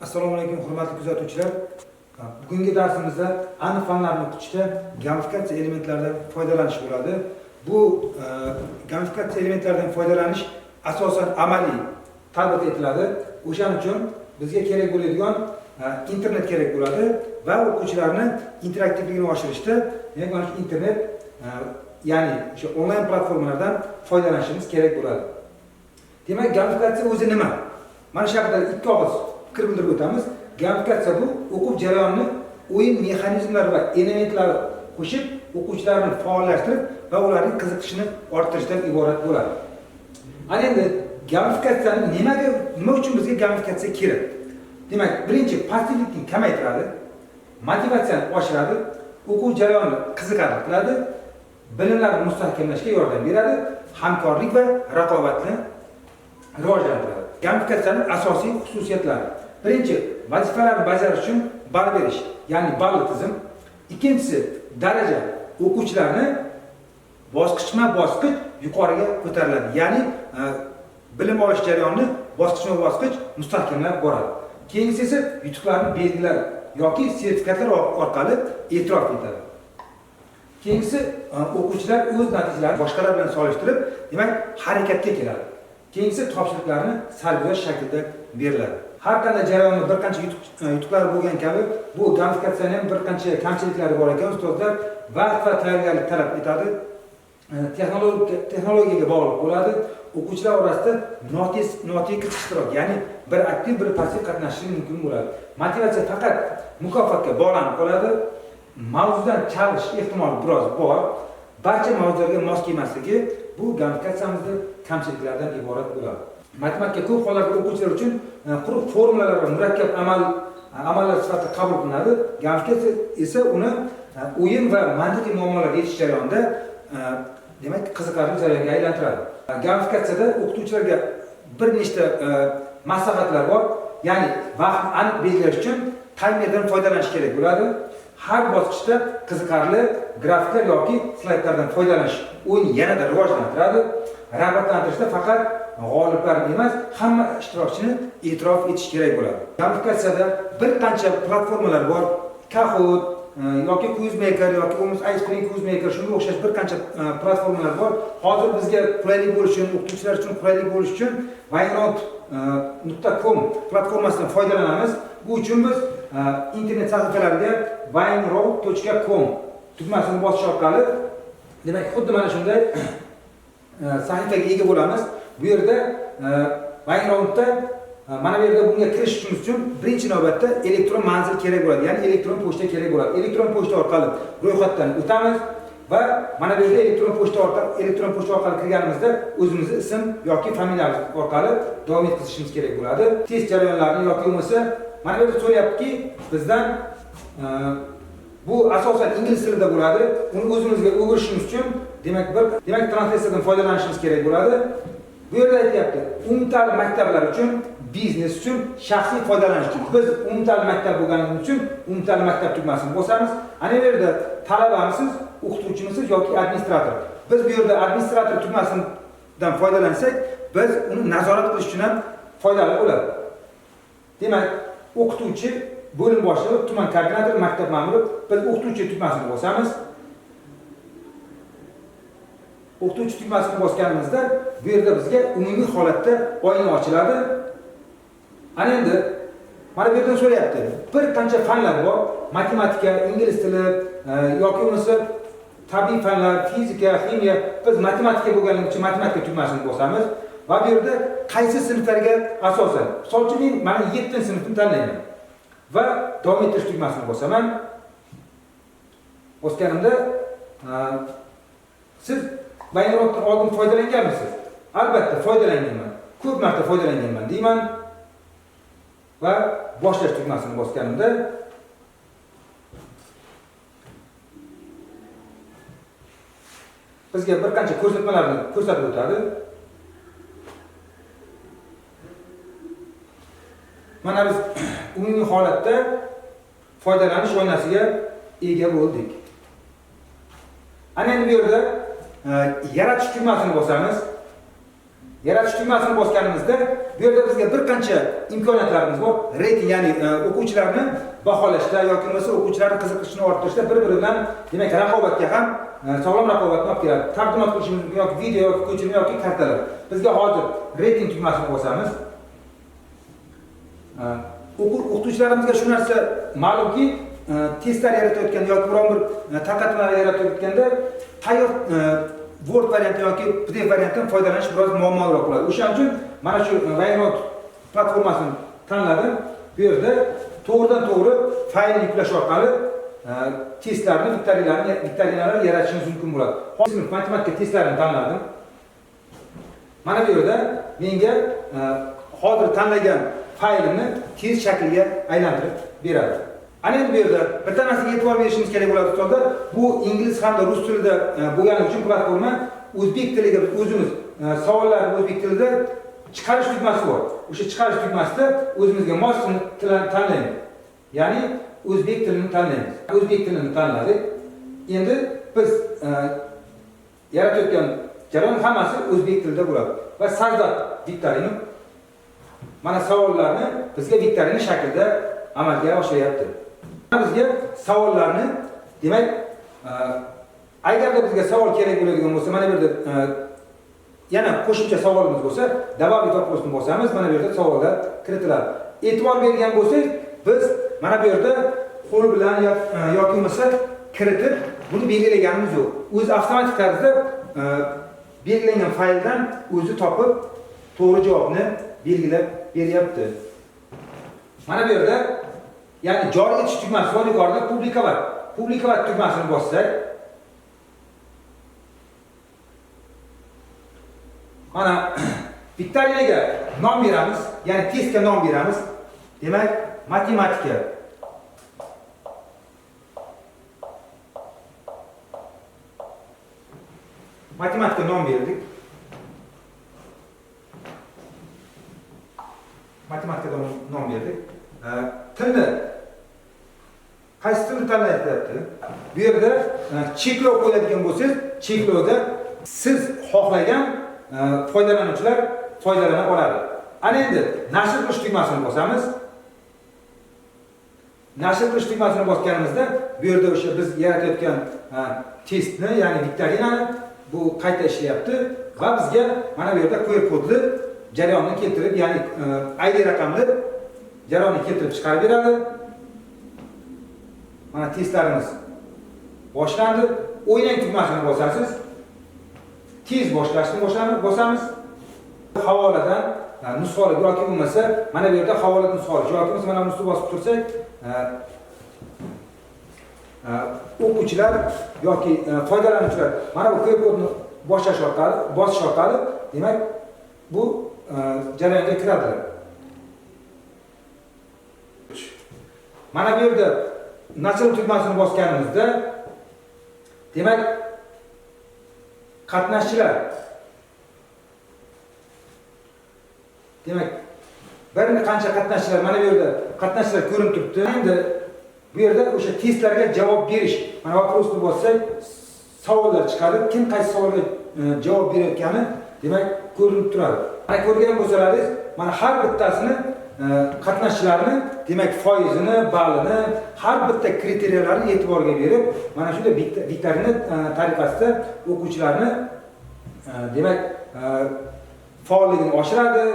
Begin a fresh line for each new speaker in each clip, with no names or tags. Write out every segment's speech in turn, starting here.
Assalomu alaykum hurmatli kuzatuvchilar. Bugungi darsimizda aniq fanlarni o'qitishda gamifikatsiya elementlaridan foydalanish bo'ladi. Bu gamifikatsiya elementlaridan foydalanish asosan amaliy tatbiq etiladi. O'shaning uchun bizga kerak bo'ladigan internet kerak bo'ladi va o'quvchilarni interaktivligini oshirishda yagona internet, ya'ni o'sha onlayn platformalardan foydalanishimiz kerak bo'ladi. Demak, gamifikatsiya o'zi nima? Mana shu haqida ikki og'iz fikr bildirib o'tamiz. Gamifikatsiya bu o'quv jarayonini o'yin mexanizmlari va elementlari qo'shib, o'quvchilarni faollashtirib va ularning qiziqishini orttirishdan iborat bo'ladi. Ana endi gamifikatsiyani nima uchun bizga gamifikatsiya kerak? Demak, birinchi passivlikni kamaytiradi, motivatsiyani oshiradi, o'quv jarayonini qiziqarli qiladi, bilimlarni mustahkamlashga yordam beradi, hamkorlik va raqobatni rivojlantiradi. Gamifikatsiyaning asosiy xususiyatlari: birinchi, vazifalarni bajarish uchun ball berish, ya'ni balli tizim. Ikkinchisi, daraja, o'quvchilarni bosqichma-bosqich yuqoriga ko'tariladi, ya'ni bilim olish jarayonini bosqichma-bosqich mustahkamlab boradi. Keyingisi esa yutuqlarni belgilar yoki sertifikatlar orqali e'tirof etadi. Keyingisi, o'quvchilar o'z natijalarini boshqalar bilan solishtirib, demak, harakatga keladi. Keyingisi, topshiriqlarni sarguzasht shaklida beriladi. Har qanday jarayonning bir qancha yutuqlari bo'lgan kabi, bu gamifikatsiyaning ham bir qancha kamchiliklari bor ekan. Ustozlar vaqt va tayyorgarlik talab etadi. Texnologiyaga bog'liq bo'ladi. O'quvchilar orasida notekis ishtirok, ya'ni bir aktiv, bir passiv qatnashishi mumkin bo'ladi. Motivatsiya faqat mukofotga bog'lanib qoladi. Mavzudan chalish ehtimoli biroz bor. Barcha mavzularga mos kelmasligi bu gamifikatsiyamizning kamchiliklaridan iborat bo'ladi. Matematika ko'p hollarda o'quvchilar uchun quruq formulalar va murakkab amallar sifatida qabul qilinadi. Gamifikatsiya esa uni o'yin va mantiqiy muammolarga yechish jarayonida demak qiziqarli jarayonga aylantiradi. Gamifikatsiyada o'qituvchilarga bir nechta maslahatlar bor. Ya'ni vaqtni aniq belgilash uchun taymerdan foydalanish kerak bo'ladi. Har bosqichda qiziqarli grafiklar yoki slaydlardan foydalanish o'yinni yanada rivojlantiradi. Rag'batlantirishda faqat g'oliblar emas, hamma ishtirokchini e'tirof etish kerak bo'ladi. Gamifikatsiyada bir qancha platformalar bor. Kahoot yoki Quizmaker yoki Ice Cream Quizmaker, shunga o'xshash bir qancha platformalar bor. Hozir bizga qulaylik bo'lishi uchun, o'qituvchilar uchun qulaylik bo'lishi uchun wineround.com platformasidan foydalanamiz. Bu uchun biz internet sahifalariga wineround.com tugmasini bosish orqali, demak, xuddi mana shunday sahifaga ega bo'lamiz. Bu yerda wineroundda mana bu yerda bunga kirishimiz uchun birinchi navbatda elektron manzil kerak bo'ladi, ya'ni elektron pochta kerak bo'ladi. Elektron pochta orqali ro'yxatdan o'tamiz va mana bu yerda elektron pochta orqali kirganimizda o'zimizning ism yoki familiyamiz orqali davom etkazishimiz kerak bo'ladi. Test jarayonlarini yoki bo'lmasa mana bu yerda so'rayaptiki, bizdan bu asosan ingliz tilida bo'ladi. Uni o'zimizga o'girishimiz uchun demak translyatsiyadan foydalanishimiz kerak bo'ladi. Bu yerda aytyapti, umumta'lim maktablar uchun, biznes uchun, shaxsiy foydalanish uchun. Biz umumta'lim maktab bo'lganimiz uchun umumta'lim maktab tugmasini bosamiz. Ana bu yerda talabamisiz, o'qituvchimisiz yoki administrator. Biz bu yerda administrator tugmasidan foydalansak, biz uni nazorat qilish uchun ham foydali bo'ladi. Demak, o'qituvchi, bo'lim boshlig'i, tuman koordinatori, maktab ma'muri, biz o'qituvchi tugmasini bosamiz. O'qituvchi tugmasini bosganimizda bu yerda bizga umumiy holatda oyna ochiladi. Ana endi mana bu yerdan so'rayapti. Bir qancha fanlar bor. Matematika, ingliz tili yoki bo'lmasa tabiiy fanlar, fizika, ximiya. Biz matematika bo'lganligi uchun matematika tugmasini bosamiz va bu yerda qaysi sinflarga asosan, misol uchun men mana 7-sinfni tanlayman va davom ettirish tugmasini bosaman. Bosganimda siz winerounddan oldin foydalanganmisiz? Albatta foydalanganman. Ko'p marta foydalanganman deyman va boshlash tugmasini bosganimda bizga bir qancha ko'rsatmalarni ko'rsatib o'tadi. Mana biz umumiy holatda foydalanish oynasiga ega bo'ldik. Ana endi bu yerda yaratish tugmasini bosamiz. yaratish tugmasini bosganimizda bu yerda bizga bir qancha imkoniyatlarimiz bor. Reyting, ya'ni o'quvchilarni baholashda yoki bo'lmasa o'quvchilarning qiziqishini orttirishda bir-biri bilan demak raqobatga ham sog'lom raqobatni olib keladi. Taqdimot qilishimiz mumkin yoki video yoki ko'chirma yoki kartalar. Bizga hozir reyting tugmasini bosamiz. O'qituvchilarimizga shu narsa ma'lumki, testlar yaratayotganda yoki biron bir tarqatmalar yaratayotganda tayyor Word varianti yoki PDF variantidan foydalanish biroz muammoliroq bo'ladi. O'shaning uchun mana shu OneNote platformasini tanladim. Bu yerda to'g'ridan-to'g'ri fayl yuklash orqali testlarni, viktorinalarni yaratishingiz mumkin bo'ladi. Hozir matematika testlarini tanladim. Mana bu yerda menga hozir tanlagan faylimni test shakliga aylantirib beradi. Ana endi bu yerda bitta narsaga e'tibor berishimiz kerak bo'ladi ustozlar. Bu ingliz hamda rus tilida bo'lgani uchun platforma o'zbek tiliga biz o'zimiz savollarni o'zbek tilida chiqarish tugmasi bor. O'sha chiqarish tugmasida o'zimizga mos tilni tanlaymiz. Ya'ni o'zbek tilini tanlaymiz. O'zbek tilini tanladik. Endi biz yaratayotgan jarayon hammasi o'zbek tilida bo'ladi. Va Sardat viktorina mana savollarni bizga viktorina shaklida amalga oshiryapti. Bizga savollarni, demak, agarda bizga savol kerak bo'ladigan bo'lsa, mana bu yerda yana qo'shimcha savolimiz bo'lsa, добавить вопросni bosamiz, mana bu yerda savollar kiritiladi. E'tibor bergan bo'lsak, biz mana bu yerda qo'l bilan yoki bo'lmasa kiritib buni belgilaganimiz yo'q. O'zi avtomatik tarzda belgilangan fayldan o'zi topib to'g'ri javobni belgilab beryapti. Mana bu yerda ya'ni joriy etish tugmasi bor, yuqorida publikovat. Publikovat tugmasini bossak, mana viktorinaga nom beramiz, ya'ni testga nom beramiz. Demak, matematika. Matematika nom berdik. Matematika nom berdik. Tilni qaysi tilni tanlayapti? Bu yerda cheklov qo'yadigan bo'lsangiz, cheklovda siz xohlagan foydalanuvchilar foydalana oladi. Ana endi nashr qilish tugmasini bosamiz. Nashr qilish tugmasini bosganimizda bu yerda o'sha biz yaratayotgan testni, ya'ni viktorinani bu qayta ishlayapti va bizga mana bu yerda QR kodli jarayonni keltirib, ya'ni ID raqamli jarayonni keltirib chiqarib beradi. Mana testlarimiz boshlandi. O'ynang tugmasini bosasiz. Tez boshlashni bosamiz. Havoladan nusxali yoki bo'lmasa, mana bu yerda havoladan nusxali yoki bo'lmasa mana buni bosib tursak, o'quvchilar yoki foydalanuvchilar mana bu QR kodni bosish orqali, demak, bu jarayonga kiradilar. Mana bu yerda nashr tugmasini bosganimizda, demak, qatnashchilar, demak, bir qancha qatnashchilar, mana bu yerda qatnashchilar ko'rinib turibdi. Endi bu yerda o'sha testlarga javob berish, mana vопросni bossak, savollar chiqadi. Kim qaysi savolga javob berayotgani, demak, ko'rinib turadi. Mana ko'rgan bo'lsalaringiz, mana har bittasini qatnashchilarni, demak, foizini, ballini, har bitta kriteriyalarni e'tiborga berib, mana shunday viktorina tariqasida o'quvchilarni, demak, faolligini oshiradi,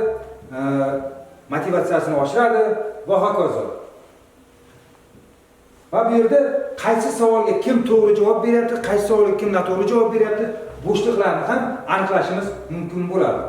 motivatsiyasini oshiradi va hokazo. Va bu yerda qaysi savolga kim to'g'ri javob beryapti, qaysi savolga kim noto'g'ri javob beryapti, bo'shliqlarni ham aniqlashimiz mumkin bo'ladi.